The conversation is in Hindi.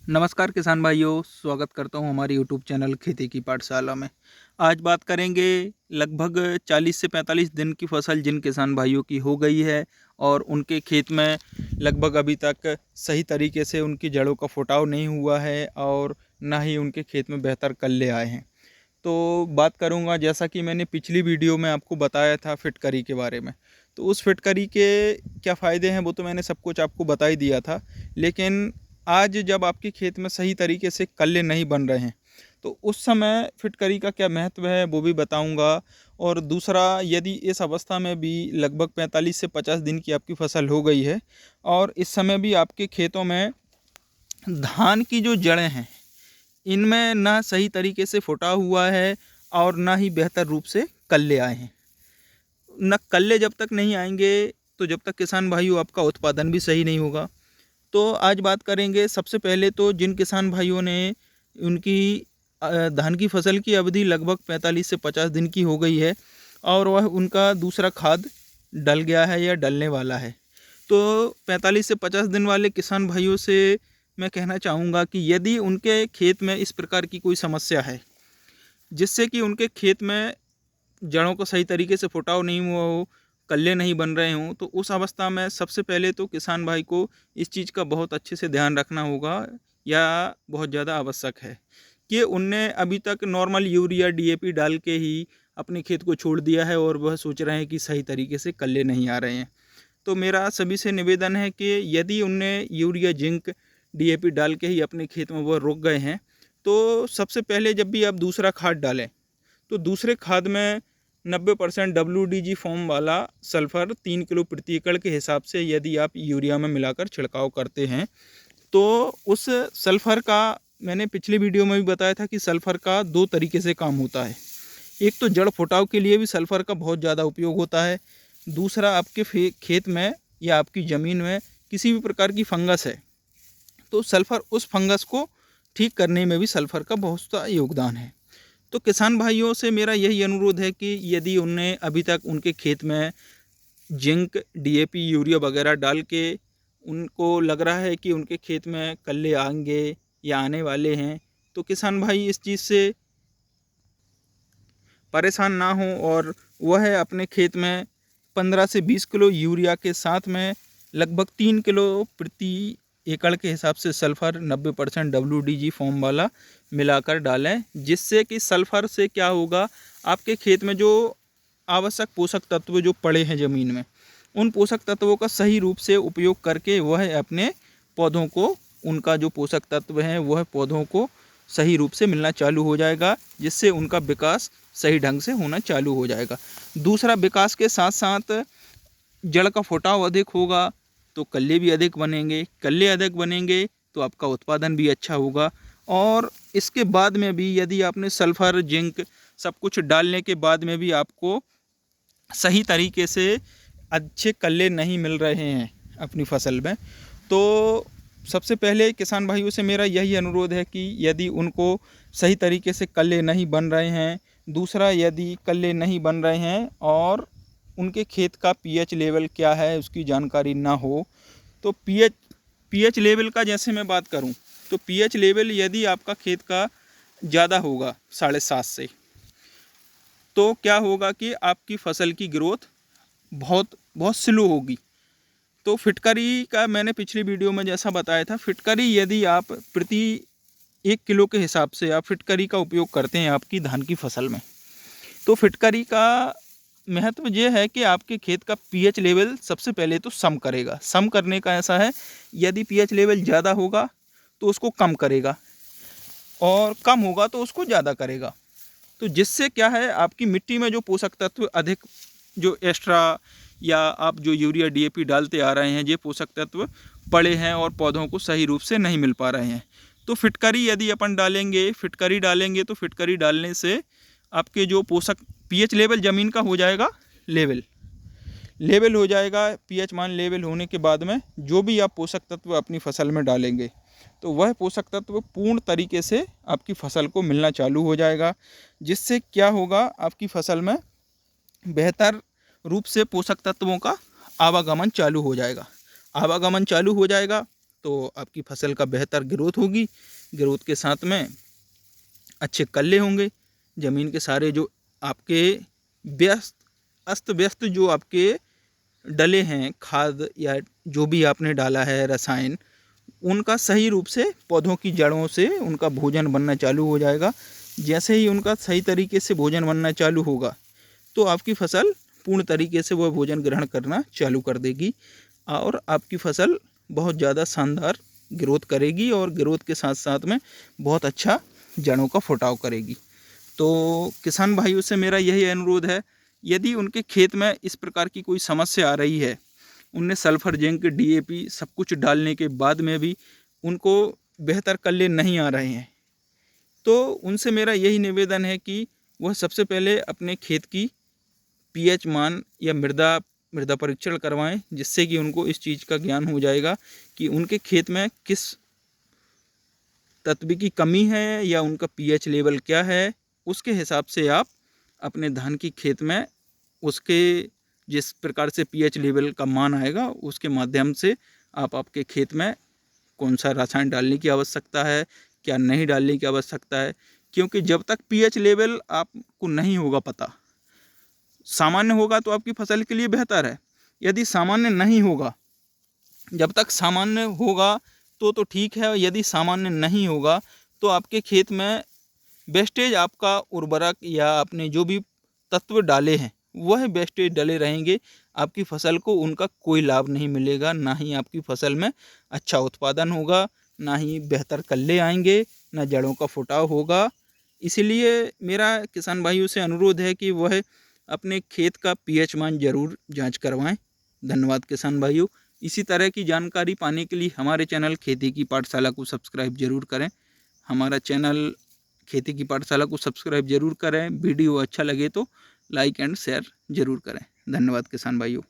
नमस्कार किसान भाइयों, स्वागत करता हूं हमारी यूट्यूब चैनल खेती की पाठशाला में। आज बात करेंगे लगभग 40 से 45 दिन की फसल जिन किसान भाइयों की हो गई है और उनके खेत में लगभग अभी तक सही तरीके से उनकी जड़ों का फुटाव नहीं हुआ है और ना ही उनके खेत में बेहतर कल्ले आए हैं। तो बात करूंगा, जैसा कि मैंने पिछली वीडियो में आपको बताया था फिटकरी के बारे में, तो उस फिटकरी के क्या फ़ायदे हैं वो तो मैंने सब कुछ आपको बता ही दिया था। लेकिन आज जब आपके खेत में सही तरीके से कल्ले नहीं बन रहे हैं तो उस समय फिटकरी का क्या महत्व है वो भी बताऊंगा। और दूसरा, यदि इस अवस्था में भी लगभग 45 से 50 दिन की आपकी फसल हो गई है और इस समय भी आपके खेतों में धान की जो जड़ें हैं इनमें ना सही तरीके से फुटा हुआ है और ना ही बेहतर रूप से कल्ले आए हैं। न कल्ले जब तक नहीं आएंगे तो जब तक किसान भाइयों आपका उत्पादन भी सही नहीं होगा। तो आज बात करेंगे सबसे पहले तो जिन किसान भाइयों ने उनकी धान की फसल की अवधि लगभग 45 से 50 दिन की हो गई है और वह उनका दूसरा खाद डल गया है या डलने वाला है, तो 45 से 50 दिन वाले किसान भाइयों से मैं कहना चाहूँगा कि यदि उनके खेत में इस प्रकार की कोई समस्या है जिससे कि उनके खेत में जड़ों को सही तरीके से फुटाव नहीं हुआ हो, कल्ले नहीं बन रहे हों, तो उस अवस्था में सबसे पहले तो किसान भाई को इस चीज़ का बहुत अच्छे से ध्यान रखना होगा या बहुत ज़्यादा आवश्यक है कि उनने अभी तक नॉर्मल यूरिया डीएपी डाल के ही अपने खेत को छोड़ दिया है और वह सोच रहे हैं कि सही तरीके से कल्ले नहीं आ रहे हैं। तो मेरा सभी से निवेदन है कि यदि उनने यूरिया जिंक डीएपी डाल के ही अपने खेत में वह रुक गए हैं तो सबसे पहले जब भी आप दूसरा खाद डालें तो दूसरे खाद में 90% WDG फॉर्म वाला सल्फ़र 3 किलो प्रति एकड़ के हिसाब से यदि आप यूरिया में मिलाकर छिड़काव करते हैं तो उस सल्फ़र का, मैंने पिछली वीडियो में भी बताया था कि सल्फ़र का 2 तरीके से काम होता है। एक तो जड़ फुटाव के लिए भी सल्फ़र का बहुत ज़्यादा उपयोग होता है, दूसरा आपके खेत में या आपकी ज़मीन में किसी भी प्रकार की फंगस है तो सल्फ़र उस फंगस को ठीक करने में भी सल्फ़र का बहुत सा योगदान है। तो किसान भाइयों से मेरा यही अनुरोध है कि यदि उनने अभी तक उनके खेत में जिंक डीएपी यूरिया वगैरह डाल के उनको लग रहा है कि उनके खेत में कल्ले आएंगे या आने वाले हैं, तो किसान भाई इस चीज़ से परेशान ना हो और वह अपने खेत में 15 से 20 किलो यूरिया के साथ में लगभग 3 किलो प्रति एकड़ के हिसाब से सल्फ़र 90% WDG फॉर्म वाला मिलाकर डालें, जिससे कि सल्फ़र से क्या होगा, आपके खेत में जो आवश्यक पोषक तत्व जो पड़े हैं ज़मीन में उन पोषक तत्वों का सही रूप से उपयोग करके वह अपने पौधों को, उनका जो पोषक तत्व हैं वह पौधों को सही रूप से मिलना चालू हो जाएगा, जिससे उनका विकास सही ढंग से होना चालू हो जाएगा। दूसरा, विकास के साथ साथ जड़ का फुटाव अधिक होगा तो कल्ले भी अधिक बनेंगे, कल्ले अधिक बनेंगे तो आपका उत्पादन भी अच्छा होगा। और इसके बाद में भी यदि आपने सल्फ़र जिंक सब कुछ डालने के बाद में भी आपको सही तरीके से अच्छे कल्ले नहीं मिल रहे हैं अपनी फसल में, तो सबसे पहले किसान भाइयों से मेरा यही अनुरोध है कि यदि उनको सही तरीके से कल्ले नहीं बन रहे हैं, दूसरा यदि कल्ले नहीं बन रहे हैं और उनके खेत का पीएच लेवल क्या है उसकी जानकारी ना हो, तो पीएच लेवल का जैसे मैं बात करूं तो पीएच लेवल यदि आपका खेत का ज़्यादा होगा 7.5 से, तो क्या होगा कि आपकी फसल की ग्रोथ बहुत बहुत स्लो होगी। तो फिटकरी का मैंने पिछली वीडियो में जैसा बताया था, फिटकरी यदि आप प्रति 1 किलो के हिसाब से आप फिटकरी का उपयोग करते हैं आपकी धान की फसल में, तो फिटकरी का महत्व ये है कि आपके खेत का पीएच लेवल सबसे पहले तो सम करेगा। सम करने का ऐसा है, यदि पीएच लेवल ज़्यादा होगा तो उसको कम करेगा और कम होगा तो उसको ज़्यादा करेगा। तो जिससे क्या है, आपकी मिट्टी में जो पोषक तत्व अधिक जो एक्स्ट्रा या आप जो यूरिया डीएपी डालते आ रहे हैं ये पोषक तत्व पड़े हैं और पौधों को सही रूप से नहीं मिल पा रहे हैं। तो फिटकरी यदि अपन डालेंगे, फिटकरी डालेंगे तो फिटकरी डालने से आपके जो पोषक पीएच लेवल ज़मीन का हो जाएगा लेवल हो जाएगा। पीएच मान लेवल होने के बाद में जो भी आप पोषक तत्व अपनी फसल में डालेंगे तो वह पोषक तत्व पूर्ण तरीके से आपकी फसल को मिलना चालू हो जाएगा, जिससे क्या होगा, आपकी फसल में बेहतर रूप से पोषक तत्वों का आवागमन चालू हो जाएगा। आवागमन चालू हो जाएगा तो आपकी फसल का बेहतर ग्रोथ होगी। ग्रोथ के साथ में अच्छे कल्ले होंगे। ज़मीन के सारे जो आपके अस्त व्यस्त जो आपके डले हैं खाद या जो भी आपने डाला है रसायन, उनका सही रूप से पौधों की जड़ों से उनका भोजन बनना चालू हो जाएगा। जैसे ही उनका सही तरीके से भोजन बनना चालू होगा तो आपकी फसल पूर्ण तरीके से वह भोजन ग्रहण करना चालू कर देगी और आपकी फसल बहुत ज़्यादा शानदार ग्रोथ करेगी और ग्रोथ के साथ साथ में बहुत अच्छा जड़ों का फुटाव करेगी। तो किसान भाइयों से मेरा यही अनुरोध है, यदि उनके खेत में इस प्रकार की कोई समस्या आ रही है, उनने सल्फर, जिंक, DAP सब कुछ डालने के बाद में भी उनको बेहतर कल्ले नहीं आ रहे हैं, तो उनसे मेरा यही निवेदन है कि वह सबसे पहले अपने खेत की pH मान या मृदा परीक्षण करवाएं, जिससे कि उनको इस चीज़ का ज्ञान हो जाएगा कि उनके खेत में किस तत्व की कमी है या उनका pH लेवल क्या है। उसके हिसाब से आप अपने धान की खेत में उसके जिस प्रकार से pH लेवल का मान आएगा उसके माध्यम से आप आपके खेत में कौन सा रसायन डालने की आवश्यकता है, क्या नहीं डालने की आवश्यकता है। क्योंकि जब तक pH लेवल आपको नहीं होगा पता, सामान्य होगा तो आपकी फसल के लिए बेहतर है। यदि सामान्य नहीं होगा, जब तक सामान्य होगा तो ठीक है, यदि सामान्य नहीं होगा तो आपके खेत में वेस्टेज आपका उर्वरक या आपने जो भी तत्व डाले हैं वह वेस्टेज डले रहेंगे। आपकी फसल को उनका कोई लाभ नहीं मिलेगा, ना ही आपकी फसल में अच्छा उत्पादन होगा, ना ही बेहतर कल्ले आएंगे, ना जड़ों का फुटाव होगा। इसलिए मेरा किसान भाइयों से अनुरोध है कि वह अपने खेत का pH मान ज़रूर जांच करवाएं। धन्यवाद किसान भाइयों। इसी तरह की जानकारी पाने के लिए हमारे चैनल खेती की पाठशाला को सब्सक्राइब जरूर करें। हमारा चैनल खेती की पाठशाला को सब्सक्राइब जरूर करें। वीडियो अच्छा लगे तो लाइक एंड शेयर जरूर करें। धन्यवाद किसान भाइयों।